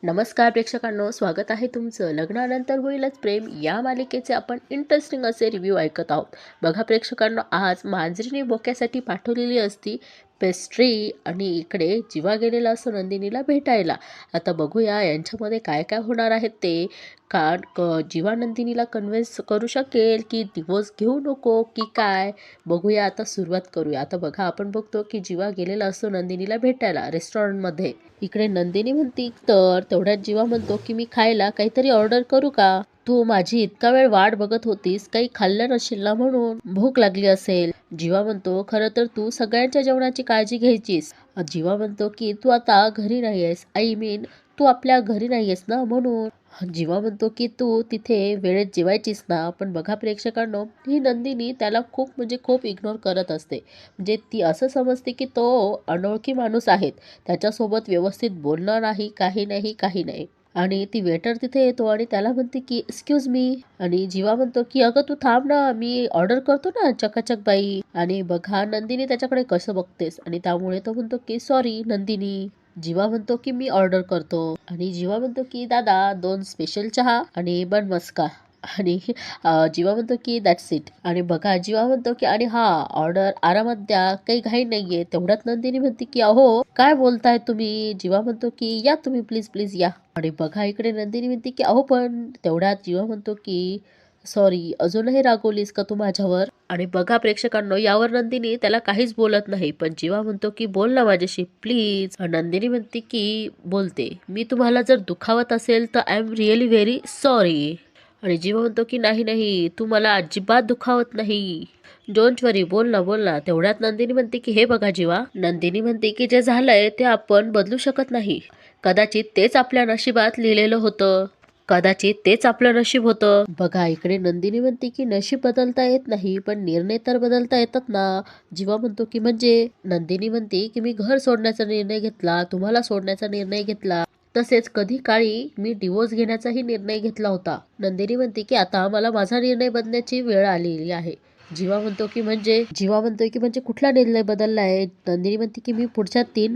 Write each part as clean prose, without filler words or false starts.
नमस्कार प्रेक्षकांनो, स्वागत आहे तुमचं. लग्नानंतर होईलच प्रेम या मालिकेचे आपण इंटरेस्टिंग असे रिव्ह्यू ऐकत आहोत. बघा प्रेक्षकांनो, आज मांजरीने बोक्यासाठी पाठवलेली असती पेस्ट्री आणि इकडे जीवा गेलेला असतो नंदिनीला भेटायला. आता बघूया यांच्यामध्ये काय काय होणार आहेत ते. जीवा नंदिनीला कन्व्हिन्स करू शकेल की डिवोर्स घेऊ नको की काय, बघूया. आता सुरुवात करूया. आता बघा, आपण बघतो की जीवा गेलेला असतो नंदिनीला भेटायला रेस्टॉरंटमध्ये. इकडे नंदिनी म्हणती, तर तेवढ्यात जीवा म्हणतो की मी खायला काहीतरी ऑर्डर करू का? तू माझी इतका वेळ वाट बघत होतीस, काही खाल्लं नशील ना, म्हणून भूक लागली असेल. जीवा म्हणतो, खरं तर तू सगळ्यांच्या जेवणाची काळजी घ्यायचीस. जीवा म्हणतो की तू आता घरी नाहीयेस, आय मीन तू आपल्या घरी नाहीयेस ना, म्हणून. जीवा म्हणतो की तू तिथे वेळेत जेवायचीस ना. पण बघा प्रेक्षकांनो, ही नंदिनी त्याला खूप इग्नोर करत असते. म्हणजे ती असं समजते की तो अनोळखी माणूस आहेत, त्याच्यासोबत व्यवस्थित बोलणं नाही, काही नाही, काही नाही. आणि ती वेटर तिथे येतो आणि त्याला म्हणते की एक्सक्यूज मी. आणि जीवा म्हणतो की अगं तू थांब ना, मी ऑर्डर करतो ना चकाचक बाई. आणि बघा नंदिनी त्याच्याकडे कसं बघतेस, आणि त्यामुळे तो म्हणतो की सॉरी नंदिनी. जीवा म्हणतो की मी ऑर्डर करतो. आणि जीवा म्हणतो की दादा 2 स्पेशल चहा आणि बन मस्का. आणि जीवा म्हणतो की दॅट्स इट. आणि बघा जीवा म्हणतो की आणि हा ऑर्डर आरामात द्या, काही घाई नाहीये. तेवढ्यात नंदिनी म्हणते की अहो काय बोलताय तुम्ही. जीवा म्हणतो की या तुम्ही प्लीज प्लीज या. आणि बघा इकडे नंदिनी म्हणते की अहो, पण तेवढ्यात जीवा म्हणतो की सॉरी, अजूनही रागवलीस का तू माझ्यावर. आणि बघा प्रेक्षकांनो, यावर नंदिनी त्याला काहीच बोलत नाही. पण जीवा म्हणतो की बोल ना माझ्याशी प्लीज. नंदिनी म्हणते की बोलते, मी तुम्हाला जर दुखावत असेल तर I am really very sorry. आणि जीवा म्हणतो की नाही नाही, तू मला अजिबात दुखावत नाही, डोंट वरी, बोल ना बोल ना. तेवढ्यात नंदिनी म्हणते की हे बघा जीवा, नंदिनी म्हणते की जे झालंय ते आपण बदलू शकत नाही. कदाचित तेच आपल्या नशिबात लिहिलेलं होतं, कदाचित तेच आपलं नशीब होतं. बघा इकडे नंदिनी म्हणते की नशीब बदलता येत नाही, पण निर्णय तर बदलता येतात ना. जीवा म्हणतो की म्हणजे. नंदिनी म्हणते की मी घर सोडण्याचा निर्णय घेतला, तुम्हाला सोडण्याचा निर्णय घेतला, तसेच कधी काळी मी डिवोर्स घेण्याचाही निर्णय घेतला होता. नंदिनी म्हणते की आता मला माझा निर्णय बदलण्याची वेळ आलेली आहे. जीवा म्हणतो की म्हणजे. जीवा म्हणतोय की म्हणजे कुठला निर्णय बदलला आहे. नंदिनी म्हणते की मी पुढच्या 3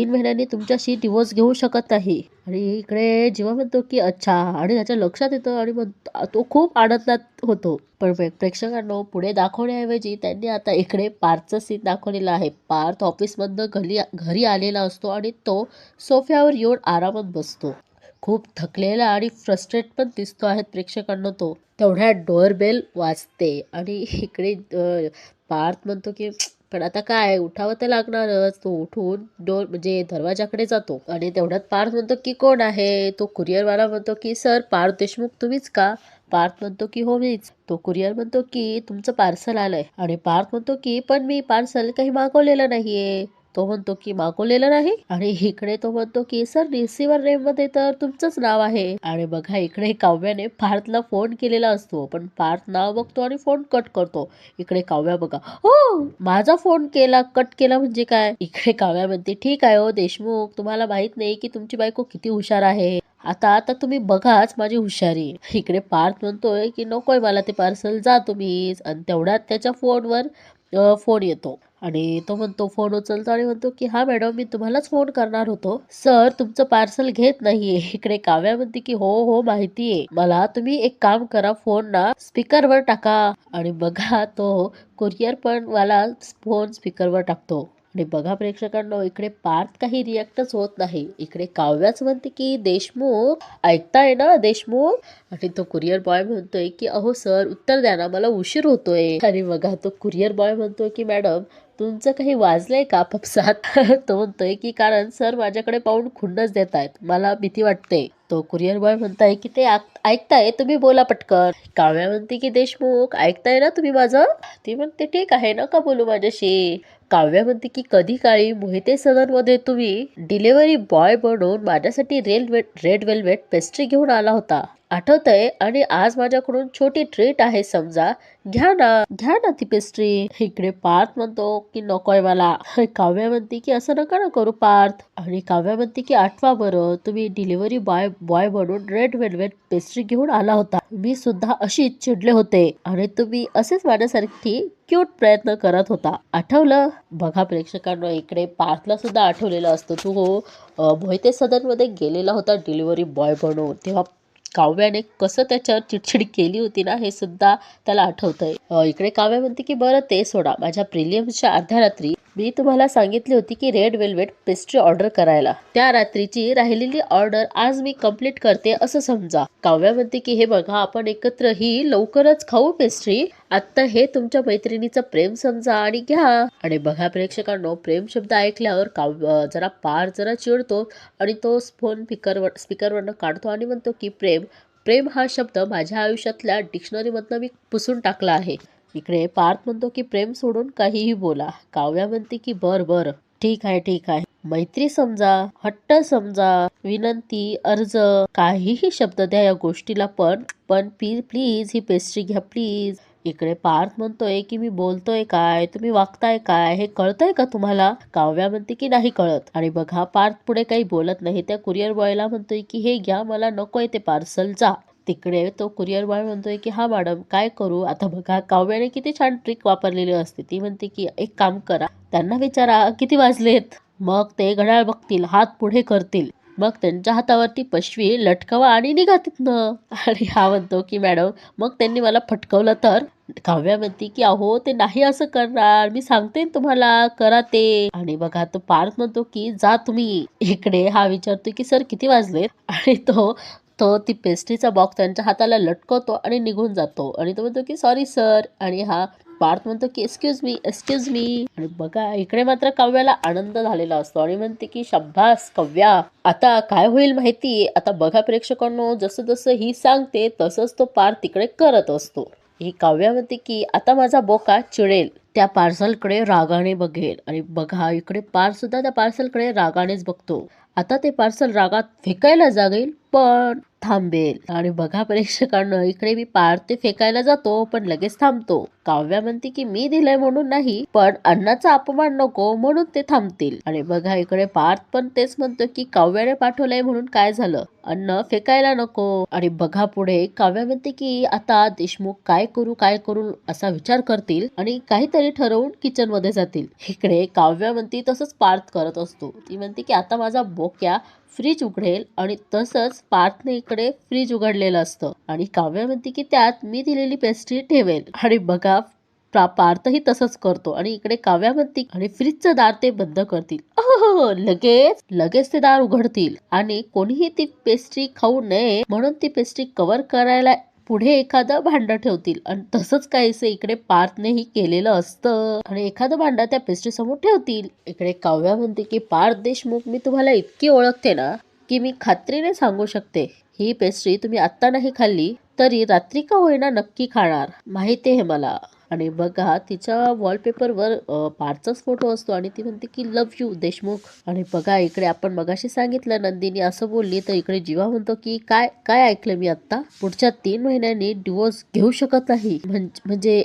महिन्यांनी तुमच्याशी डिवोर्स घेऊ शकत नाही. आणि इकडे जीवा म्हणतो की अच्छा, आणि त्याच्या लक्षात येतं आणि तो खूप आनंदात होतो. पण प्रेक्षकांनो, पुढे दाखवण्याऐवजी त्यांनी आता इकडे पार्थचं सीन दाखवलेलं आहे. पार्थ ऑफिसमधनं घरी आलेला असतो आणि तो सोफ्यावर येऊन आरामात बसतो. खूप थकलेला आणि फ्रस्ट्रेट पण दिसतो आहेत प्रेक्षकांना तो. तेवढ्या डोअरबेल वाजते आणि इकडे पार्थ म्हणतो की पण आता काय, उठावं तर लागणारच. तो उठून डोर म्हणजे दरवाजाकडे जातो. आणि तेवढ्यात पार्थ म्हणतो की कोण आहे. तो कुरिअरवाला म्हणतो की सर, पार्थ देशमुख तुम्हीच का. पार्थ म्हणतो की हो मीच. तो कुरिअर म्हणतो की तुमचं पार्सल आलंय. आणि पार्थ म्हणतो की पण मी पार्सल काही मागवलेलं नाहीये. तो म्हणतो की मागवलेलं नाही. आणि इकडे तो म्हणतो की सर, रिसिव्हर नेम मध्ये तर तुमचंच नाव आहे. आणि बघा इकडे काव्याने पार्थला फोन केलेला असतो, पण पार्थ नाव बघतो आणि फोन कट करतो. इकडे काव्या बघा, हो माझा फोन कट केला म्हणजे काय. इकडे काव्या म्हणते ठीक आहे हो देशमुख, तुम्हाला माहित नाही की तुमची बायको किती हुशार आहे. आता आता तुम्ही बघाच माझी हुशारी. इकडे पार्थ म्हणतोय की नकोय मला ते पार्सल, जा तुम्हीच. आणि तेवढ्यात त्याच्या फोनवर फोन येतो. आणि तो म्हणतो, फोन उचलतो आणि म्हणतो की हा मॅडम, मी तुम्हालाच फोन करणार होतो, सर तुमचं पार्सल घेत नाहीये. इकडे काव्या म्हणते की हो हो माहितीये मला, तुम्ही एक काम करा, फोन ना स्पीकरवर टाका. आणि बघा तो कुरिअर पण वाला फोन स्पीकरवर टाकतो. आणि बघा प्रेक्षकांनो, इकडे पार्थ काही रिॲक्टच होत नाही. इकडे काव्याच म्हणते की देशमुख, ऐकताय ना देशमुख. आणि तो कुरिअर बॉय म्हणतोय की अहो सर, उत्तर द्या ना, मला उशीर होतोय. आणि बघा तो कुरिअर बॉय म्हणतोय की मॅडम, तुमचं काही वाजलंय का पपसात. तो म्हणतोय की कारण सर माझ्याकडे पाहून खुन्नस देत आहेत, मला भीती वाटते. तो कुरिअर बॉय म्हणताय की ते ऐकताय, तुम्ही बोला पटकन. काव्या म्हणते की देशमुख, ऐकताय ना तुम्ही माझं. ती म्हणते ठीक आहे, नका बोलू माझ्याशी. काव्या म्हणते की कधी काळी मोहिते सदनमध्ये तुम्ही डिलिव्हरी बॉय बनून माझ्यासाठी रेड वेल्वेट पेस्ट्री घेऊन आला होता. आठवतंय आणि आज माझ्याकडून छोटी ट्रीट आहे समजा. घ्या ना ती पेस्ट्री. इकडे पार्थ म्हणतो की नकोय मला. काव्या म्हणते की असं नका ना करू पार्थ. आणि काव्या म्हणते की आठवा बरं, तुम्ही डिलिव्हरी बॉय बनून रेड वेल्वेट पेस्ट्री घेऊन आला होता. मी सुद्धा अशीच चिडले होते आणि तुम्ही असेच माझ्यासारखी क्यूट प्रयत्न करत होता. आठवलं? बघा प्रेक्षकांना, इकडे पार्थला सुद्धा आठवलेलं असतं. तो मोहिते सदन मध्ये गेलेला होता डिलिव्हरी बॉय बनून. तेव्हा काव्याने कसं त्याच्यावर चिडचिड केली होती ना, हे सुद्धा त्याला आठवतंय. इकडे काव्या म्हणते की बरं ते सोडा, माझ्या प्रिलियम्सच्या अर्ध्या रात्री मी तुम्हाला सांगितली होती की रेड वेल्वेट पेस्ट्री ऑर्डर करायला. त्या रात्रीची राहिलेली ऑर्डर आज मी कंप्लीट करते असं समजा. काव्या म्हणते की हे बघा, आपण एकत्र ही लवकरच खाऊ पेस्ट्री. आता हे तुमच्या मैत्रिणीचं प्रेम समजा आणि घ्या. आणि बघा प्रेक्षकांनो, प्रेम शब्द ऐकल्यावर जरा जरा चिडतो आणि तो फोन स्पीकरवरनं काढतो आणि म्हणतो की प्रेम प्रेम हा शब्द माझ्या आयुष्यातल्या डिक्शनरीमधनं मी पुसून टाकला आहे. इकडे पार्थ म्हणतो की प्रेम सोडून काहीही बोला. काव्या म्हणते की बर ठीक आहे. मैत्री समजा, हट्ट समजा, विनंती, अर्ज, काहीही शब्द द्या या गोष्टीला. पण प्लीज ही पेस्ट्री घ्या प्लीज. इकडे पार्थ म्हणतोय की मी बोलतोय काय, तुम्ही वागताय काय, हे कळतंय का तुम्हाला? काव्या म्हणते की नाही कळत. आणि बघा पार्थ पुढे काही बोलत नाही. त्या कुरिअर बॉयला म्हणतोय की हे घ्या, मला नकोय ते पार्सल, जा. तिकडे तो कुरिअर बॉय म्हणतोय की हा मॅडम काय करू. आता बघा काव्याने किती छान ट्रिक वापरलेली असते. ती म्हणते की एक काम करा, त्यांना विचारा किती वाजलेत. मग ते घड्याळ बघतील, हात पुढे करतील, मग त्यांच्या हातावरती पशवी लटकवा आणि निघा तिथनं. आणि हा म्हणतो की मॅडम मग त्यांनी मला फटकवलं तर? काव्या म्हणते की अहो ते नाही असं करणार, मी सांगते तुम्हाला, करा ते. आणि बघा तो पार्थ म्हणतो की जा तुम्ही. इकडे हा विचारतो की सर किती वाजलेत. आणि तो तो ती पेस्ट्रीचा बॉक्स त्यांच्या हाताला लटकवतो आणि निघून जातो. आणि तो म्हणतो की सॉरी सर. आणि हा पार्थ म्हणतो की एक्सक्यूज मी. आणि बघा इकडे मात्र काव्याला आनंद झालेला असतो आणि म्हणते की शाब्बास काव्या, आता काय होईल माहिती. आता बघा प्रेक्षकांनो, जसं जसं ही सांगते तसंच तो पार्थ तिकडे करत असतो. ही काव्या म्हणते की आता माझा बोका चिडेल, त्या पार्सलकडे रागाने बघेल. आणि बघा इकडे पार्थ सुद्धा त्या पार्सलकडे रागानेच बघतो. आता ते पार्सल रागात फेकायला जाईल पण थांबेल. आणि बघा प्रेक्षकांना, इकडे मी पार्थ ते फेकायला जातो पण लगेच थांबतो. काव्या म्हणते की मी दिलंय म्हणून नाही, पण अन्नाचा अपमान नको म्हणून ते थांबतील. आणि बघा इकडे पार्थ पण तेच म्हणतो की काव्याने पाठवलंय म्हणून काय झालं, अन्न फेकायला नको. आणि बघा पुढे काव्या म्हणते की आता देशमुख काय करू असा विचार करतील आणि काहीतरी ठरवून किचन मध्ये जातील. इकडे काव्या म्हणते तसंच पार्थ करत असतो. ती म्हणते की आता माझा बोक्या फ्रीज उघडेल आणि तसंच पार्थने इकडे फ्रीज उघडलेलं असतं आणि काव्या म्हणते की त्यात मी दिलेली पेस्ट्री ठेवेल. आणि बघा पार्थही तसंच करतो आणि इकडे काव्या म्हणते आणि फ्रीजचं दार ते बंद करतील. हो लगेच ते दार उघडतील आणि कोणीही ती पेस्ट्री खाऊ नये म्हणून ती पेस्ट्री कव्हर करायला पुढे एखादं भांड ठेवतील. आणि तसंच काहीसे इकडे पार्थनेही केलेलं असतं आणि एखादं भांड त्या पेस्ट्री समोर ठेवतील. इकडे काव्या म्हणते की पार्थ देशमुख, मी तुम्हाला इतकी ओळखते ना की मी खात्रीने सांगू शकते, ही पेस्ट्री तुम्ही आत्ता नाही खाल्ली तरी रात्री का होईना नक्की खाणार, माहिती आहे मला. आणि बघा तिच्या वॉलपेपरवर पार्थचाच फोटो असतो आणि ती म्हणते की लव्ह यू देशमुख. आणि बघा इकडे आपण मगाशी सांगितलं नंदिनी असं बोलली, तर इकडे जीवा म्हणतो की काय ऐकलं मी आता, पुढच्या 3 महिन्यांनी डिवोर्स घेऊ शकत नाही म्हणजे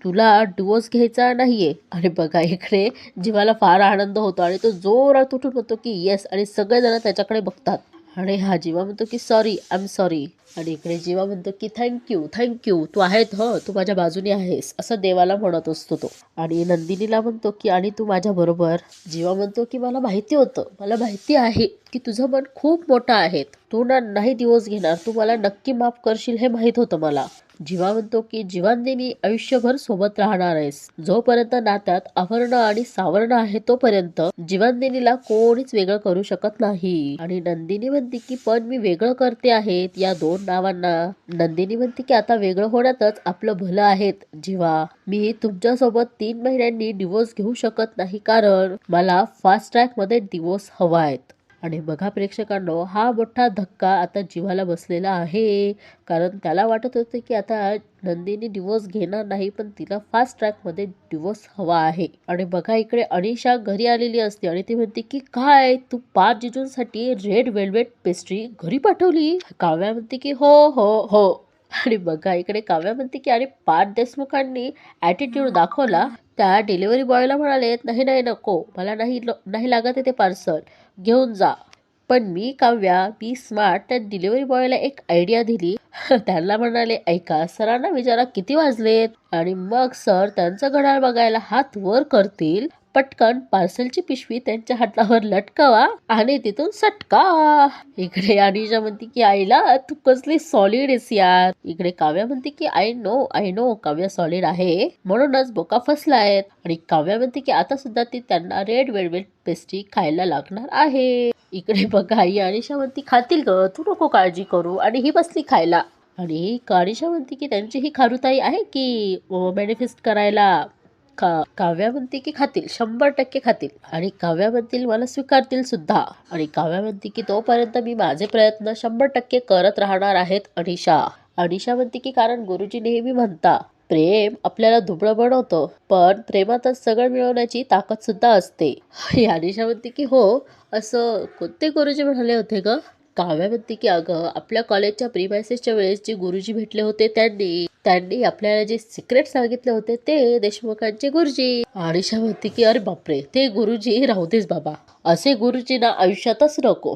तुला डिवोर्स घ्यायचा नाहीये. आणि बघा इकडे जीवाला फार आनंद होतो आणि तो जोरात उठून म्हणतो की येस. आणि सगळेजण त्याच्याकडे बघतात आणि हा जीवा म्हणतो की सॉरी, आय एम सॉरी. आणि इकडे जीवा म्हणतो की थँक्यू, तू आहेत, तू माझ्या बाजूने आहेस, असं देवाला म्हणत असतो तो. आणि नंदिनीला म्हणतो की आणि तू माझ्या बरोबर. जीवा म्हणतो की मला माहिती आहे की तुझं मन खूप मोठं आहे, तू नाही दिवस घेणार, तू मला नक्की माफ करशील हे माहित होतं मला. जीवा म्हणतो की जीवांदिनी आयुष्यभर सोबत राहणार आहेस, जोपर्यंत नात्यात आवरण आणि सावरण आहे तोपर्यंत जीवांदिनीला कोणीच वेगळं करू शकत नाही. आणि नंदिनी म्हणते की पण मी वेगळं करते आहेत या 2 नावांना. नंदिनी म्हणते की आता वेगळं होण्यातच आपलं भलं आहे जीवा, मी तुमच्यासोबत 3 महिन्यांनी डिवोर्स घेऊ शकत नाही कारण मला फास्ट ट्रॅक मध्ये डिवोर्स हवा आहेत. आणि बघा प्रेक्षकांनो, हा मोठा धक्का आता जीवाला बसलेला आहे. कारण त्याला वाटत होतं की आता नंदिनी डिवोर्स घेणार नाही, पण तिला फास्ट ट्रॅकमध्ये डिवोर्स हवा आहे. आणि बघा इकडे अनिशा घरी आलेली असते आणि ती म्हणते की काय तू 5 जिजूंसाठी रेड वेल्वेट पेस्ट्री घरी पाठवली? काव्या म्हणते की हो हो हो. आणि बघा इकडे काव्या म्हणते की अरे पार्थ देशमुखांनी ॲटिट्यूड दाखवला. त्या डिलिव्हरी बॉयला म्हणाले नाही नाही नको, मला नाही लागत आहे ते पार्सल, घेऊन जा. पण मी स्मार्ट त्या डिलिव्हरी बॉयला एक आयडिया दिली. त्यांना म्हणाले ऐका सरांना विचारा किती वाजलेत, आणि मग सर त्यांचं घड्याळ बघायला हात वर करतील, पटकन पार्सलची पिशवी त्यांच्या हातावर लटकावा आणि तिथून सटका. इकडे अनिशा म्हणते की आईला तू कसली सॉलिड आहेस यार. इकडे काव्या म्हणते की आय नो काव्या सॉलिड आहे, म्हणूनच बोका फसलाय. आणि काव्या म्हणते की आता सुद्धा ती त्यांना रेड वेल्वेट पेस्ट्री खायला लागणार आहे. इकडे बघा आई अनिशा म्हणती खातील ग, तू नको काळजी करू, आणि ही बसली खायला. आणि अनिशा म्हणते की त्यांची ही खारुताई आहे की मॅनिफेस्ट करायला. काव्या म्हणते की खातील, 100% खातील, आणि काव्या म्हणतील मला स्वीकारतील सुद्धा. आणि काव्या म्हणते की तोपर्यंत मी माझे प्रयत्न 100% करत राहणार आहेत अनिशा म्हणते की कारण गुरुजी नेहमी म्हणता प्रेम आपल्याला दुबळं बनवतं, पण प्रेमातच सगळं मिळवण्याची ताकद सुद्धा असते. अनिशा म्हणते की हो, असं कोणते गुरुजी म्हणाले होते ग? काव्या म्हणते की अगं आपल्या कॉलेजच्या प्रीमायसेसच्या वेळेस जे गुरुजी भेटले होते त्यांनी आपल्याला जे सिक्रेट सांगितले होते ते देशमुखांचे गुरुजी. अनिशा म्हणते की अरे बापरे, ते गुरुजी राहू देच बाबा, असे गुरुजी ना आयुष्यातच नको.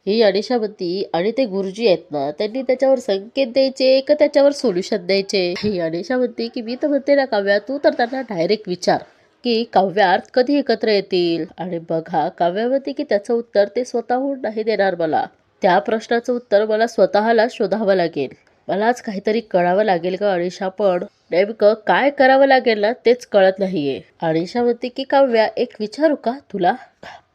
ही अनिशा म्हणती आणि ते गुरुजी आहेत ना, त्यांनी त्याच्यावर संकेत द्यायचे का त्याच्यावर सोल्युशन द्यायचे? ही अनिशा म्हणते की मी तर म्हणते ना काव्या, तू तर त्यांना डायरेक्ट विचार की काव्यार्थ कधी एकत्र येतील. आणि बघा काव्या म्हणते की त्याचं उत्तर ते स्वतःहून नाही देणार मला, त्या प्रश्नाचं उत्तर मला स्वतःला शोधावं लागेल. मलाच काहीतरी कळावं लागेल का अनिशा, पण नेमकं काय करावं लागेल ना तेच कळत नाहीये. अनिशा म्हणते की काव्या एक विचारू का तुला?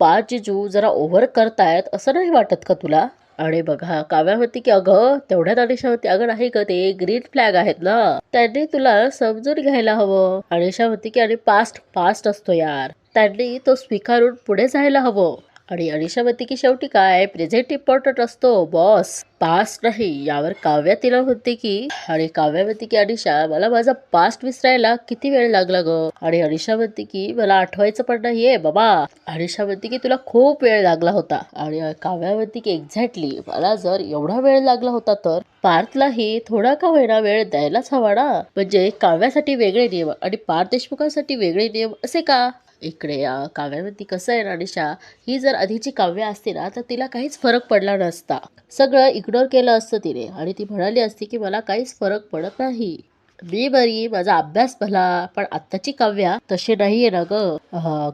5 जिजू जरा ओव्हर करतायत असं नाही वाटत का तुला? आणि बघा काव्या म्हणते की अगं तेवढ्यात अनिशा म्हणते अगं नाही ग, ते ग्रीन फ्लॅग आहेत ना, त्यांनी तुला समजून घ्यायला हवं. अनिशा म्हणते की अरे पास्ट असतो यार, त्यांनी तो स्वीकारून पुढे जायला हवं. आणि अनिशा म्हणते की शेवटी काय प्रेझेंट इम्पॉर्टंट असतो बॉस, पास्ट नाही. यावर काव्या तिला म्हणते की आणि काव्या म्हणते की अनिशा मला माझा पास्ट विसरायला किती वेळ लागला ग? आणि अनिशा म्हणते की मला आठवायचं पण नाहीये बाबा. अनिशा म्हणते की तुला खूप वेळ लागला होता. आणि काव्या म्हणते की एक्झॅक्टली, मला जर एवढा वेळ लागला होता तर पार्थलाही थोडा का होईना वेळ द्यायलाच हवा ना. म्हणजे काव्यासाठी वेगळे नियम आणि पार्थ देशमुखांसाठी वेगळे नियम असे का? इकडे काव्यावरती कसं आहे ना अनिशा, ही जर आधीची काव्य असती ना तर तिला काहीच फरक पडला नसता, सगळं इग्नोर केलं असतं तिने, आणि ती म्हणाली असती की मला काहीच फरक पडत नाही, मी बरी, माझा अभ्यास भला. पण आत्ताची काव्या तशी नाहीये ना ग.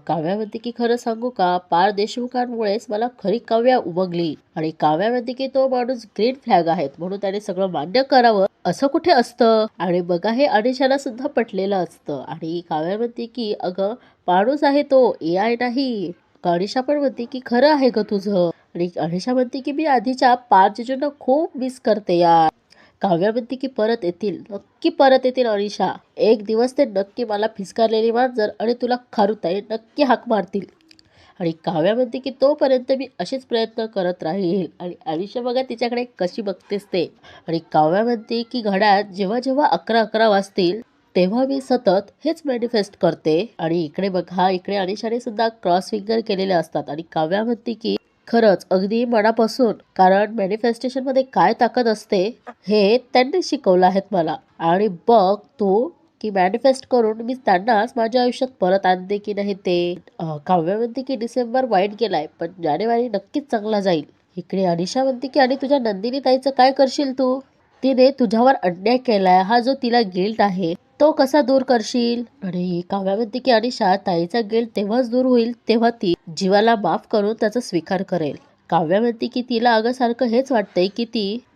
काव्या म्हणते की खरं सांगू का, पार्थ देशमुखांमुळेच मला खरी काव्या उमगली. आणि काव्या म्हणते की तो माणूस ग्रीन फ्लॅग आहेत म्हणून त्याने सगळं मान्य करावं असं कुठे असतं. आणि बघा हे अनिशाला सुद्धा पटलेलं असतं. आणि काव्या म्हणते की अगं माणूस आहे तो, AI नाही. अनिशा पण म्हणते की खरं आहे ग तुझं. आणि अनिशा म्हणते की मी आधीच्या 5 जिजूंना खूप मिस करते यार. काव्या म्हणते की परत येतील, नक्की परत येतील अनिशा, एक दिवस ते नक्की मला फिसकारलेली मांजर आणि तुला खारुताई नक्की हाक मारतील. आणि काव्या म्हणते की तोपर्यंत मी असेच प्रयत्न करत राहील. आणि अनिशा बघा तिच्याकडे कशी बघतेस ते. आणि काव्या म्हणते की घड्याळात जेव्हा जेव्हा 11:11 वाजतील तेव्हा मी सतत हेच मॅनिफेस्ट करते. आणि इकडे बघा इकडे अनिशाने सुद्धा क्रॉस फिंगर केलेले असतात. आणि काव्या म्हणते की खरंच अगदी मनापासून, कारण मॅनिफेस्टेशन मध्ये काय ताकद असते हे त्यांनी शिकवलं आहेत मला. आणि बघ तू की मॅनिफेस्ट करून मी त्यांनाच माझ्या आयुष्यात परत आणते की नाही ते. काव्य म्हणते की डिसेंबर वाईट गेलाय पण जानेवारी नक्कीच चांगला जाईल. इकडे अनिशा म्हणते की आणि तुझ्या नंदिनी ताईचं काय करशील तू? तिने तुझ्यावर अन्याय केलाय, हा जो तिला गिल्ट आहे तो कसा दूर करशील? आणि काव्या म्हणते की अनिशा ताईचा गिल्ट तेव्हाच दूर होईल तेव्हा ती जीवाला माफ करून त्याचा स्वीकार करेल. काव्या म्हणते की तिला अगं सारखं हेच वाटतंय की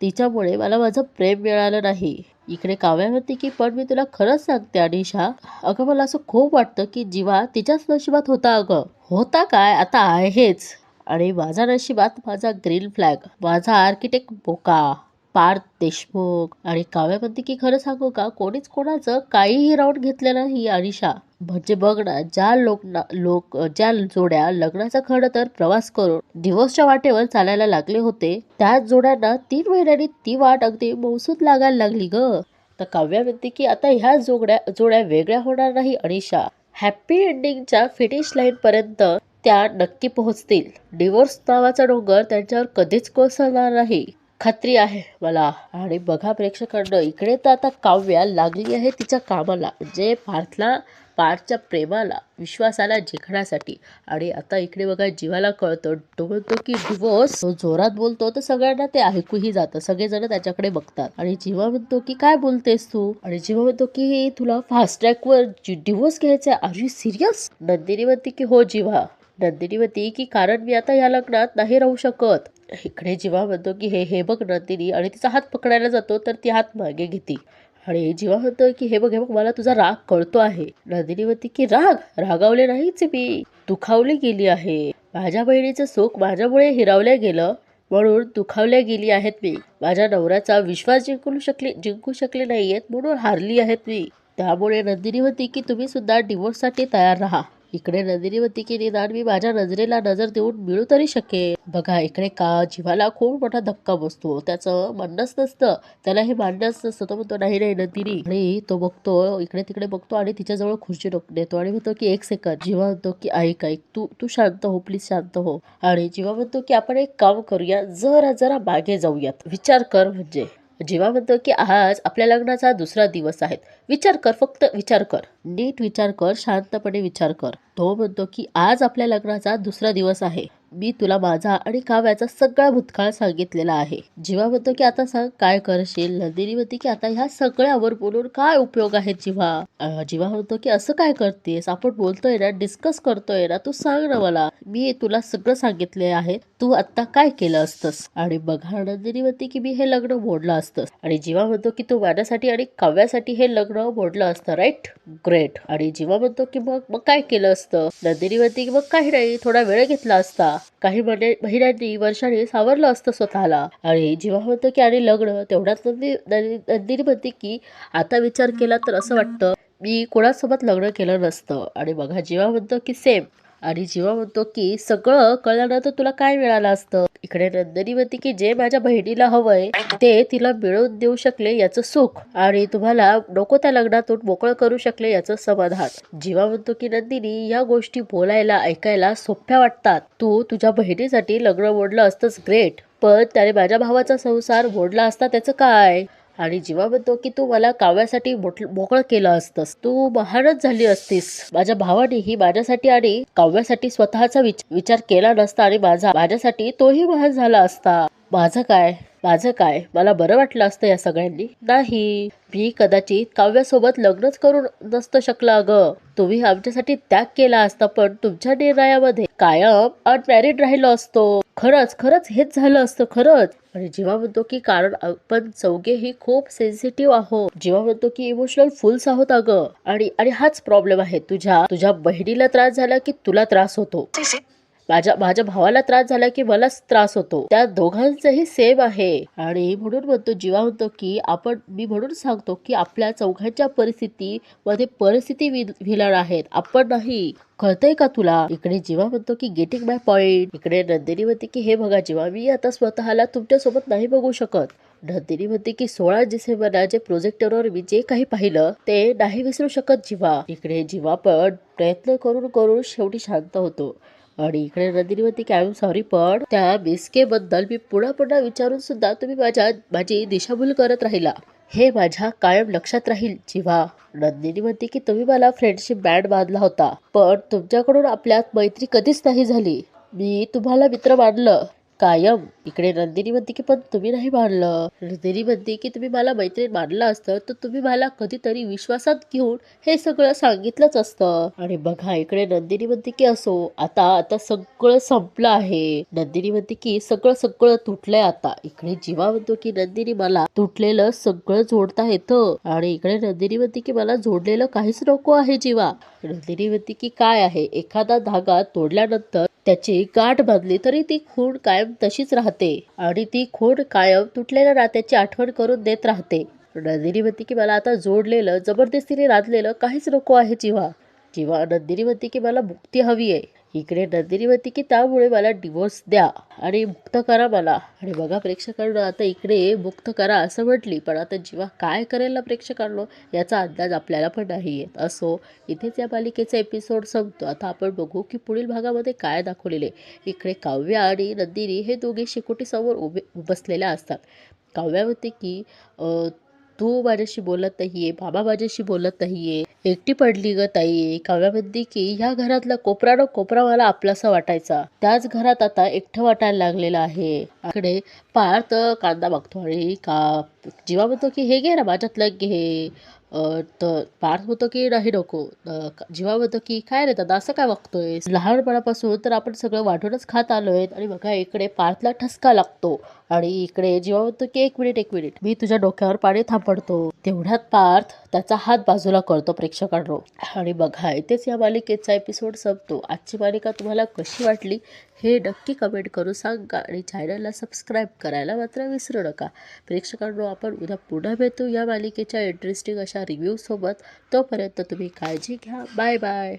तिच्यामुळे मला माझं प्रेम मिळालं नाही. इकडे काव्या म्हणते की पण मी तुला खरंच सांगते अनिशा, अगं मला असं खूप वाटतं की जीवा तिच्याच नशिबात होता. अगं होता काय, आता आहेच. आणि माझ्या नशिबात माझा ग्रीन फ्लॅग, माझा आर्किटेक्ट बोका पार्थ देशमुख. आणि काव्या म्हणते की खरं सांगू का, कोणीच कोणाचं काहीही राऊंड घेतलं नाही अनिशा. म्हणजे बघ ना, ज्या जोड्या लग्नाचा खरं तर प्रवास करून डिवोर्सच्या वाटेवर चालायला लागले होते, त्याच जोड्यांना 3 महिन्यांनी ती वाट अगदी मौसूद लागायला लागली ग. तर काव्या म्हणते की आता ह्या जोड्या वेगळ्या होणार नाही अनिशा. हॅप्पी एंडिंगच्या फिनिश लाईन पर्यंत त्या नक्की पोहोचतील. डिवोर्स नावाचा डोंगर त्यांच्यावर कधीच कोसळणार नाही, खात्री आहे मला. आणि बघा प्रेक्षकांना, इकडे तर आता काव्या लागली आहे तिच्या कामाला, म्हणजे पार्थच्या प्रेमाला, विश्वासाला जिंकण्यासाठी. आणि आता इकडे बघा जीवाला कळतं, तो म्हणतो की डिवोर्स, तो जोरात बोलतो तर सगळ्यांना ते ऐकूही जातं, सगळेजण त्याच्याकडे बघतात. आणि जीवा म्हणतो की काय बोलतेस तू? आणि जीवा म्हणतो की तुला फास्ट ट्रॅकवर डिवोर्स घ्यायचा, आर यू सिरियस? नंदिनी म्हणते की हो जीवा. नंदिनी म्हणते की कारण मी आता या लग्नात नाही राहू शकत. इकडे जीवा म्हणतो की हे हे बघ नंदिनी, आणि तिचा हात पकडायला जातो तर ती हात मागे घेते. आणि जीवा म्हणतो की हे बघ मला तुझा राग कळतो आहे. नंदिनी म्हणते की रागावले नाहीच मी, दुखावली गेली आहे. माझ्या बहिणीचं सुख माझ्यामुळे हिरावलं गेलं म्हणून दुखावल्या गेली आहेत मी. माझ्या नवऱ्याचा विश्वास जिंकू शकले नाहीयेत म्हणून हारली आहेत मी. त्यामुळे नंदिनी म्हणते की तुम्ही सुद्धा डिवोर्ससाठी तयार राहा. इकडे नंदिनी म्हणते की निदान मी माझ्या नजरेला नजर देऊन मिळू तरी शकेल. बघा इकडे का जीवाला खूप मोठा धक्का बसतो. त्याचं म्हणणंच नसतं, त्याला हे मान्यच नसतं. तो म्हणतो नाही नाही नंदिनी. आणि तो बघतो, इकडे तिकडे बघतो आणि तिच्याजवळ खुर्ची देतो आणि म्हणतो की एक सेकंद. जीवा म्हणतो की ऐक तू शांत हो, प्लीज शांत हो. आणि जीवा म्हणतो की आपण एक काम करूया, जरा मागे जाऊयात, विचार कर. म्हणजे जीवा म्हणतो की आज आपल्या लग्नाचा दुसरा दिवस आहे. विचार कर, फक्त विचार कर, नीट विचार कर, शांतपणे विचार कर. तो म्हणतो की आज आपल्या लग्नाचा दुसरा दिवस आहे. मी तुला माझा आणि काव्याचा सगळा भूतकाळ सांगितलेला आहे. जीवा म्हणतो की आता सांग काय करशील? नंदिनी म्हणते की आता ह्या सगळ्यावर बोलून काय उपयोग आहे जीवा? जीवा म्हणतो की असं काय करतेस? आपण बोलतोय ना, डिस्कस करतोय ना, तू सांग ना मला. मी तुला सगळं सांगितले आहे, तू आता काय केलं असतंस? आणि बघा नंदिनी म्हणते की मी हे लग्न मोडलं असतं. आणि जीवा म्हणतो की तू माझ्यासाठी आणि काव्यासाठी हे लग्न मोडलं असतं, राईट? ग्रेट. आणि जीवा म्हणतो की मग काय केलं असतं? नंदिनी म्हणते की मग काही नाही, थोडा वेळ घेतला असता, काही महिन्यांनी वर्षांनी सावरलं असतं स्वतःला. आणि जीवा म्हणतो की आणि लग्न तेवढ्यात नंदिनी म्हणते की आता विचार केला तर असं वाटतं मी कोणासोबत लग्न केलं नसतं. आणि बघा जीवा म्हणतो की सेम. आणि जीवा म्हणतो की सगळं कळल्यानंतर तुला काय मिळालं असतं? इकडे नंदिनी म्हणते की जे माझ्या बहिणीला हवंय ते तिला मिळवून देऊ शकले याचं सुख, आणि तुम्हाला नको त्या लग्नातून मोकळं करू शकले याचं समाधान. जीवा म्हणतो की नंदिनी, या गोष्टी बोलायला ऐकायला सोप्या वाटतात. तू तुझ्या बहिणीसाठी लग्न मोडलं असतंच, ग्रेट, पण त्याने माझ्या भावाचा संसार मोडला असता त्याचं काय? आणि जीवा म्हणतो की तू मला काव्यासाठी मोकळं केलं असतंस, तू महानच झाली असतीस. माझ्या भावानेही माझ्यासाठी आणि काव्यासाठी स्वतःचा विचार केला नसता आणि माझ्यासाठी तोही महान झाला असता. माझं काय मला बरं वाटलं असतं या सगळ्यांनी? नाही, मी कदाचित काव्यासोबत लग्नच करू नसतं शकलं. अगं, तुम्ही आमच्यासाठी त्याग केला असता, पण तुमच्या निर्णयामध्ये कायम अनमॅरिड राहिलो असतो. खरंच हेच झालं असतं, खरंच. आणि जीवा म्हणतो की कारण आपण चौघेही खूप सेन्सिटिव्ह आहोत. जीवा म्हणतो की इमोशनल फुल्स आहोत अगं. आणि हाच प्रॉब्लेम आहे. तुझ्या बहिणीला त्रास झाला की तुला त्रास होतो, माझ्या भावाला त्रास झाला की मलाच त्रास होतो, त्या दोघांचंही सेम आहे. आणि म्हणून म्हणतो जीवा म्हणतो की मी म्हणून सांगतो की आपल्या चौघांच्या परिस्थिती विलर आहेत, आपण नाही. कळतंय का तुला? इकडे जीवा म्हणतो की गेटिंग माय पॉइंट. इकडे नंदिनी म्हणते की हे बघा जीवा, मी आता स्वतःला तुमच्यासोबत नाही बघू शकत. नंदिनी म्हणते की 16 डिसेंबरला जे प्रोजेक्टरवर मी जे काही पाहिलं ते नाही विसरू शकत जीवा. इकडे जीवा पण प्रयत्न करून शेवटी शांत होतो. आणि इकडे नंदिनी म्हणते की आय एम सॉरी, पण त्या बद्दल मी पुन्हा विचारून सुद्धा तुम्ही माझी दिशाभूल करत राहिला, हे माझ्या कायम लक्षात राहील जीवा. नंदिनी म्हणते की तुम्ही मला फ्रेंडशिप बँड बांधला होता, पण तुमच्याकडून आपल्यात मैत्री कधीच नाही झाली. मी तुम्हाला मित्र मानलं कायम. इकडे नंदिनी म्हणते की पण तुम्ही नाही मानलं. नंदिनी म्हणते की तुम्ही मला मैत्रीण मानलं असतं तर तुम्ही मला कधीतरी विश्वासात घेऊन हे सगळं सांगितलंच असतं. आणि बघा इकडे नंदिनी म्हणते की असो, आता सगळं संपलं आहे. नंदिनी म्हणते की सगळं तुटलंय आता. इकडे जीवा म्हणतो की नंदिनी, मला तुटलेलं सगळं जोडता येतं. आणि इकडे नंदिनी म्हणते की मला जोडलेलं काहीच नको आहे जीवा. नंदिनी म्हणते की काय आहे, एखादा धागा तोडल्यानंतर त्याची गाठ बांधली तरी ती खूण कायम तशीच राहते, आणि ती खूण कायम तुटलेल्या नात्याची आठवण करून देत राहते. नंदिनी म्हणते की मला आता जोडलेलं, जबरदस्तीने राधलेलं काहीच नको आहे जीवा. जेव्हा नंदिनी म्हणते की मला मुक्ती हवी आहे, इकडे नंदिनी म्हणते की त्यामुळे मला डिवोर्स द्या आणि मुक्त करा मला. आणि बघा प्रेक्षकांनो, आता इकडे मुक्त करा असं म्हटली, पण आता जेव्हा काय करेल ना प्रेक्षकांनो, याचा अंदाज आपल्याला पण नाही येत. असो, इथेच या मालिकेचा एपिसोड संपतो. आता आपण बघू की पुढील भागामध्ये काय दाखवलेले. इकडे काव्या आणि नंदिनी हे दोघे शेकोटीसमोर बसलेल्या असतात. काव्या म्हणते की तू माझ्याशी बोलत नाहीये, बाबा माझ्याशी बोलत नाहीये, एकटी पडली ग ताई. काव्या म्हणते की ह्या घरातला कोपरा न कोपरा मला आपलासा वाटायचा, त्याच घरात आता एकटं वाटायला लागलेलं आहे. इकडे पार्थ कांदा बघतो आणि जीवा म्हणतो की हे घे ना माझ्यातलं घे. तर पार्थ म्हणतो की नाही नको. जीवा म्हणतो की काय रे दादा असं काय बघतोय, लहानपणापासून तर आपण सगळं वाटूनच खात आलोय. आणि बघा इकडे पार्थला ठसका लागतो आणि इकडे जीवा म्हणतो की एक मिनिट मी तुझ्या डोक्यावर पाणी थापडतो. तेवढ्यात पार्थ त्याचा हात बाजूला करतो प्रेक्षकांनो. आणि बघा इथेच या मालिकेचा एपिसोड संपतो. आजची मालिका तुम्हाला कशी वाटली हे नक्की कमेंट करून सांगा आणि चॅनलला सबस्क्राईब करायला मात्र विसरू नका. प्रेक्षकांनो, आपण उद्या पुन्हा भेटू या मालिकेच्या इंटरेस्टिंग अशा रिव्ह्यू सोबत. तोपर्यंत तुम्ही काळजी घ्या. Bye bye.